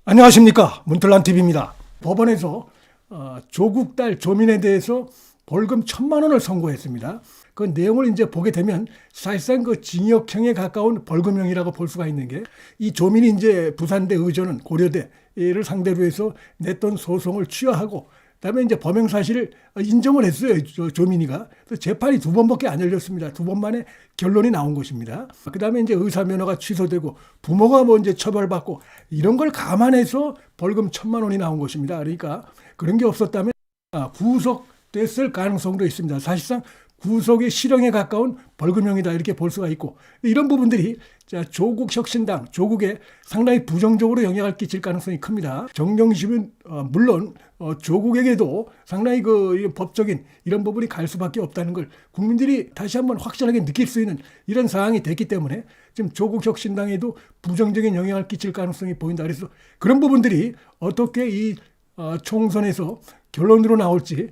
안녕하십니까, 문틀란TV입니다. 법원에서 조국 딸 조민에 대해서 벌금 1,000만 원을 선고했습니다. 그 내용을 이제 보게 되면 사실상 그 징역형에 가까운 벌금형이라고 볼 수가 있는 게, 이 조민이 이제 부산대 의전은 고려대를 상대로 해서 냈던 소송을 취하하고 그다음에 이제 범행 사실을 인정을 했어요. 조민이가. 그래서 재판이 2번밖에 안 열렸습니다. 2번 만에 결론이 나온 것입니다. 그다음에 이제 의사 면허가 취소되고 부모가 뭐 이제 처벌받고 이런 걸 감안해서 벌금 1,000만 원이 나온 것입니다. 그러니까 그런 게 없었다면 구속됐을 가능성도 있습니다. 사실상 구속의 실형에 가까운 벌금형이다, 이렇게 볼 수가 있고, 이런 부분들이 조국 혁신당, 조국에 상당히 부정적으로 영향을 끼칠 가능성이 큽니다. 정경심은 물론 조국에게도 상당히 그 법적인 이런 부분이 갈 수밖에 없다는 걸 국민들이 다시 한번 확실하게 느낄 수 있는 이런 상황이 됐기 때문에 지금 조국 혁신당에도 부정적인 영향을 끼칠 가능성이 보인다. 그래서 그런 부분들이 어떻게 이 총선에서 결론으로 나올지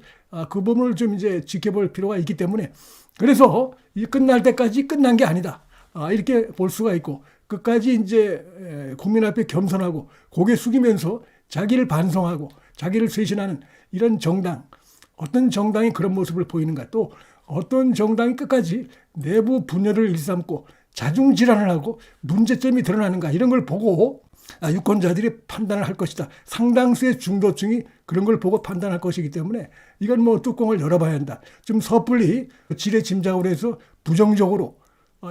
그 부분을 좀 이제 지켜볼 필요가 있기 때문에, 그래서 이 끝날 때까지 끝난 게 아니다, 이렇게 볼 수가 있고, 끝까지 이제 국민 앞에 겸손하고 고개 숙이면서 자기를 반성하고 자기를 쇄신하는 이런 정당, 어떤 정당이 그런 모습을 보이는가, 또 어떤 정당이 끝까지 내부 분열을 일삼고 자중질환을 하고 문제점이 드러나는가, 이런 걸 보고 유권자들이 판단을 할 것이다. 상당수의 중도층이 그런 걸 보고 판단할 것이기 때문에 이건 뭐 뚜껑을 열어봐야 한다. 좀 섣불리 지레 짐작으로 해서 부정적으로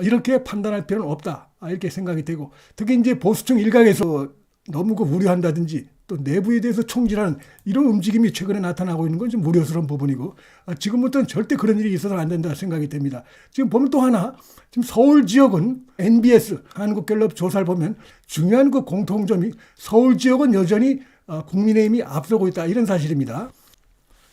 이렇게 판단할 필요는 없다, 이렇게 생각이 되고, 특히 이제 보수층 일각에서 너무 우려한다든지 또 내부에 대해서 총질하는 이런 움직임이 최근에 나타나고 있는 건 좀 우려스러운 부분이고, 지금부터는 절대 그런 일이 있어서는 안 된다 생각이 됩니다. 지금 보면 또 하나, 지금 서울 지역은 NBS 한국갤럽 조사를 보면 중요한 그 공통점이 서울 지역은 여전히 국민의힘이 앞서고 있다, 이런 사실입니다.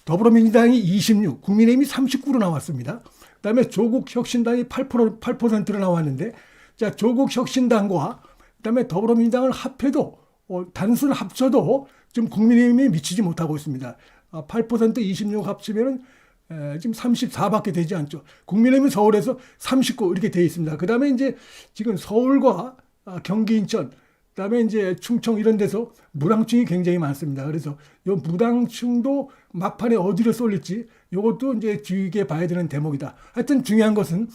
더불어민주당이 26, 국민의힘이 39로 나왔습니다. 그다음에 조국 혁신당이 8%로 나왔는데, 자, 조국 혁신당과 그다음에 더불어민주당을 합해도 단순 합쳐도 지금 국민의힘에 미치지 못하고 있습니다. 8% 26 합치면은 지금 34밖에 되지 않죠. 국민의힘은 서울에서 39 이렇게 되어 있습니다. 그다음에 이제 지금 서울과 경기, 인천, 그다음에 이제 충청 이런 데서 무당층이 굉장히 많습니다. 그래서 이 무당층도 막판에 어디로 쏠릴지 이것도 이제 주의 깊게 봐야 되는 대목이다. 하여튼 중요한 것은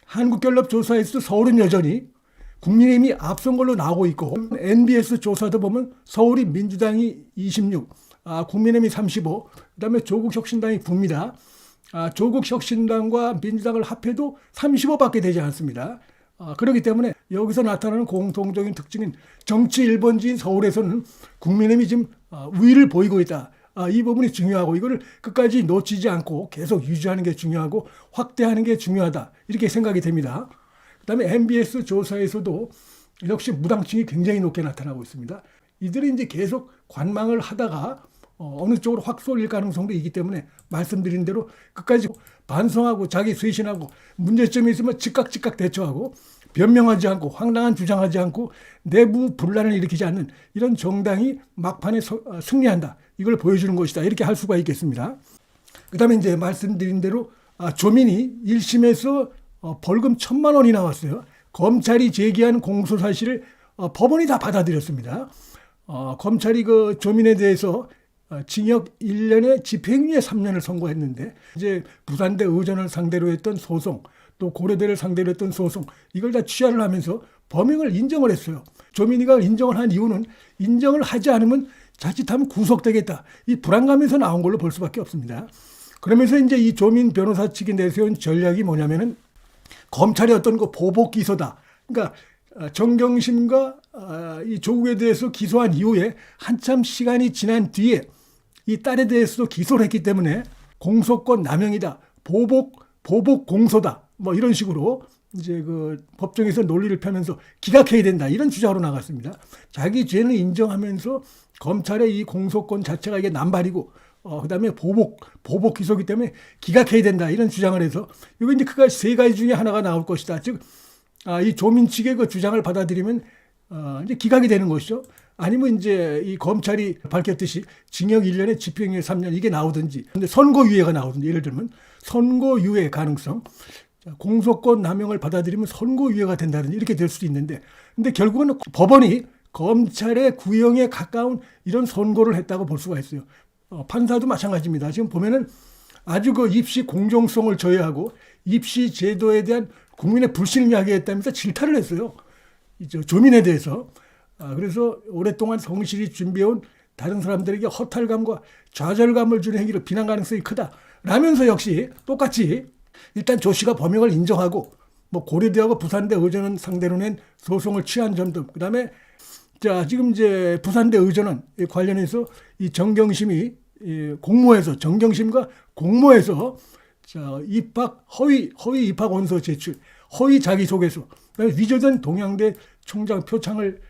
한국갤럽 조사에서도 서울은 여전히 국민의힘이 앞선 걸로 나오고 있고, NBS 조사도 보면 서울이 민주당이 26, 국민의힘이 35, 그다음에 조국 혁신당이 9입니다. 조국 혁신당과 민주당을 합해도 35밖에 되지 않습니다. 그렇기 때문에 여기서 나타나는 공통적인 특징은 정치 1번지인 서울에서는 국민의힘이 지금 우위를 보이고 있다. 이 부분이 중요하고, 이거를 끝까지 놓치지 않고 계속 유지하는 게 중요하고 확대하는 게 중요하다, 이렇게 생각이 됩니다. 그다음에 MBS 조사에서도 역시 무당층이 굉장히 높게 나타나고 있습니다. 이들이 이제 계속 관망을 하다가 어느 쪽으로 확 쏠릴 가능성도 있기 때문에 말씀드린 대로 끝까지 반성하고 자기 쇄신하고 문제점이 있으면 즉각 대처하고 변명하지 않고 황당한 주장하지 않고 내부 분란을 일으키지 않는 이런 정당이 막판에 승리한다, 이걸 보여주는 것이다, 이렇게 할 수가 있겠습니다. 그다음에 이제 말씀드린 대로 조민이 1심에서 벌금 1,000만 원이 나왔어요. 검찰이 제기한 공소 사실을 법원이 다 받아들였습니다. 검찰이 그 조민에 대해서 징역 1년에 집행유예 3년을 선고했는데, 이제 부산대 의전을 상대로 했던 소송, 또 고려대를 상대로 했던 소송, 이걸 다 취하를 하면서 범행을 인정을 했어요. 조민이가 인정을 한 이유는 인정을 하지 않으면 자칫하면 구속되겠다, 이 불안감에서 나온 걸로 볼 수밖에 없습니다. 그러면서 이제 이 조민 변호사 측이 내세운 전략이 뭐냐면은 검찰의 어떤 그 보복 기소다. 그러니까 정경심과 이 조국에 대해서 기소한 이후에 한참 시간이 지난 뒤에 이 딸에 대해서도 기소를 했기 때문에 공소권 남용이다, 보복 공소다, 뭐 이런 식으로 이제 그 법정에서 논리를 펴면서 기각해야 된다, 이런 주장으로 나갔습니다. 자기 죄는 인정하면서 검찰의 이 공소권 자체가 이게 남발이고 그다음에 보복 기소기 때문에 기각해야 된다, 이런 주장을 해서 이거 이제 그가 세 가지 중에 하나가 나올 것이다. 즉, 이 조민 측의 그 주장을 받아들이면 이제 기각이 되는 것이죠. 아니면 이제 이 검찰이 밝혔듯이 징역 1년에 집행유예 3년 이게 나오든지, 근데 선고유예가 나오든지, 예를 들면 선고유예 가능성, 공소권 남용을 받아들이면 선고유예가 된다든지 이렇게 될 수도 있는데, 근데 결국은 법원이 검찰의 구형에 가까운 이런 선고를 했다고 볼 수가 있어요. 판사도 마찬가지입니다. 지금 보면은 아주 그 입시 공정성을 저해하고 입시 제도에 대한 국민의 불신을 야기했다면서 질타를 했어요. 조민에 대해서. 그래서 오랫동안 성실히 준비해온 다른 사람들에게 허탈감과 좌절감을 주는 행위로 비난 가능성이 크다. 라면서 역시 똑같이 일단 조 씨가 범행을 인정하고 뭐 고려대하고 부산대 의전원 상대로 낸 소송을 취한 점도, 그다음에 자 지금 이제 부산대 의전원 관련해서 이 정경심이 공모해서 정경심과 공모해서 자 입학 허위 입학 원서 제출, 허위 자기소개서, 그다음에 위조된 동양대 총장 표창을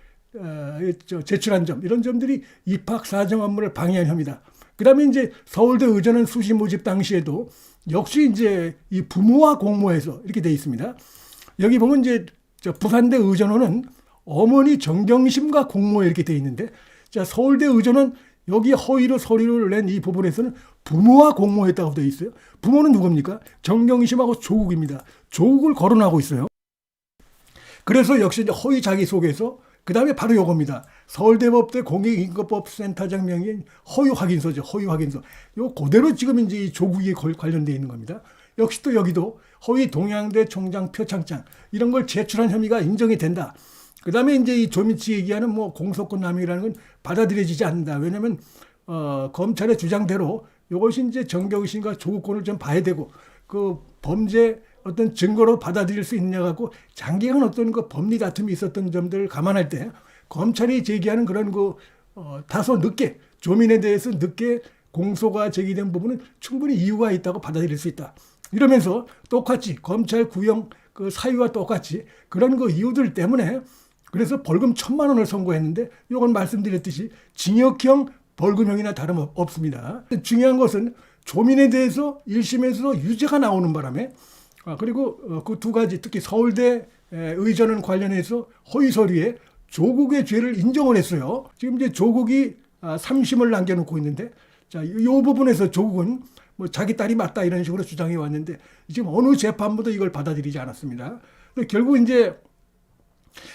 제출한 점, 이런 점들이 입학 사정 업무를 방해한 혐의다. 그다음에 이제 서울대 의전원 수시 모집 당시에도 역시 이제 이 부모와 공모해서 이렇게 돼 있습니다. 여기 보면 이제 부산대 의전원은 어머니 정경심과 공모해 이렇게 돼 있는데, 자 서울대 의전원 여기 허위로 서류를 낸 이 부분에서는 부모와 공모했다고 돼 있어요. 부모는 누굽니까? 정경심하고 조국입니다. 조국을 거론하고 있어요. 그래서 역시 이제 허위 자기소개서, 그 다음에 바로 요겁니다. 서울대법대 공익인권법센터장 명의인 허위 확인서죠. 허위 확인서. 요 그대로 지금 이제 이 조국이 관련되어 있는 겁니다. 역시 또 여기도 허위 동양대 총장 표창장 이런 걸 제출한 혐의가 인정이 된다. 그 다음에 이제 이 조미치 얘기하는 뭐 공소권 남용이라는 건 받아들여지지 않는다. 왜냐하면 검찰의 주장대로 이것이 이제 정경심과 조국권을 좀 봐야 되고 그 범죄 어떤 증거로 받아들일 수 있느냐 갖고 장기간 어떤 그 법리 다툼이 있었던 점들을 감안할 때 검찰이 제기하는 그런 다소 늦게 조민에 대해서 늦게 공소가 제기된 부분은 충분히 이유가 있다고 받아들일 수 있다. 이러면서 똑같이 검찰 구형 그 사유와 똑같이 그런 그 이유들 때문에 그래서 벌금 1,000만 원을 선고했는데 이건 말씀드렸듯이 징역형 벌금형이나 다름없습니다. 중요한 것은 조민에 대해서 1심에서 유죄가 나오는 바람에 그리고 그 두 가지 특히 서울대 의전원 관련해서 허위 서류에 조국의 죄를 인정을 했어요. 지금 이제 조국이 3심을 남겨놓고 있는데 자, 이 부분에서 조국은 뭐 자기 딸이 맞다 이런 식으로 주장해 왔는데 지금 어느 재판부도 이걸 받아들이지 않았습니다. 결국 이제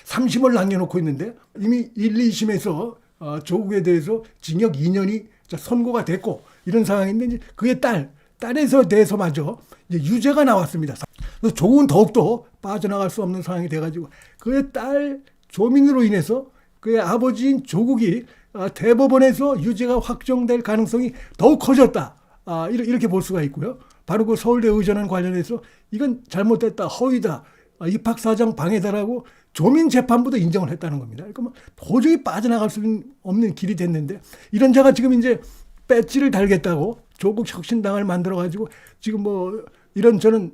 3심을 남겨놓고 있는데 이미 1, 2심에서 조국에 대해서 징역 2년이 선고가 됐고 이런 상황인데 이제 그의 딸에서 대해서마저 이제 유죄가 나왔습니다. 그래서 조국은 더욱더 빠져나갈 수 없는 상황이 돼가지고 그의 딸 조민으로 인해서 그의 아버지인 조국이 대법원에서 유죄가 확정될 가능성이 더욱 커졌다. 이렇게 볼 수가 있고요. 바로 그 서울대 의전원 관련해서 이건 잘못됐다, 허위다, 입학사정 방해다라고 조민 재판부도 인정을 했다는 겁니다. 그러니까 뭐 도저히 빠져나갈 수 없는 길이 됐는데 이런 자가 지금 이제 배지를 달겠다고 조국 혁신당을 만들어가지고 지금 뭐 이런 저는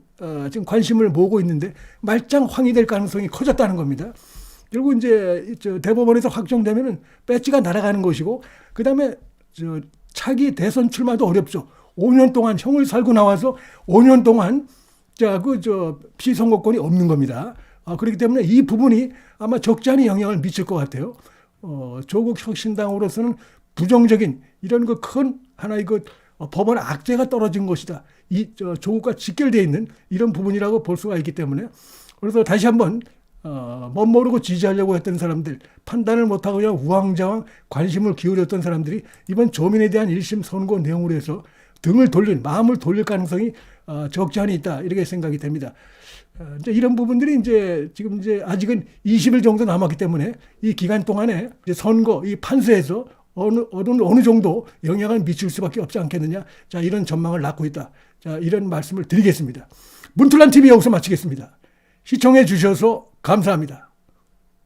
지금 관심을 모으고 있는데 말짱 황이될 가능성이 커졌다는 겁니다. 결국 이제 대법원에서 확정되면은 배지가 날아가는 것이고 그 다음에 차기 대선 출마도 어렵죠. 5년 동안 형을 살고 나와서 5년 동안 피선거권이 없는 겁니다. 그렇기 때문에 이 부분이 아마 적지 않은 영향을 미칠 것 같아요. 조국 혁신당으로서는 부정적인 이런 그 큰 하나의 법원 악재가 떨어진 것이다. 조국과 직결되어 있는 이런 부분이라고 볼 수가 있기 때문에 그래서 다시 한번 멋모르고 지지하려고 했던 사람들, 판단을 못하고 그냥 우왕좌왕 관심을 기울였던 사람들이 이번 조민에 대한 1심 선고 내용으로 해서 마음을 돌릴 가능성이 적지 않이 있다. 이렇게 생각이 됩니다. 이제 이런 부분들이 지금 아직은 20일 정도 남았기 때문에 이 기간 동안에 선거, 이 판세에서 어느 정도 영향을 미칠 수밖에 없지 않겠느냐. 자, 이런 전망을 낳고 있다. 자, 이런 말씀을 드리겠습니다. 문틀란 TV 여기서 마치겠습니다. 시청해 주셔서 감사합니다.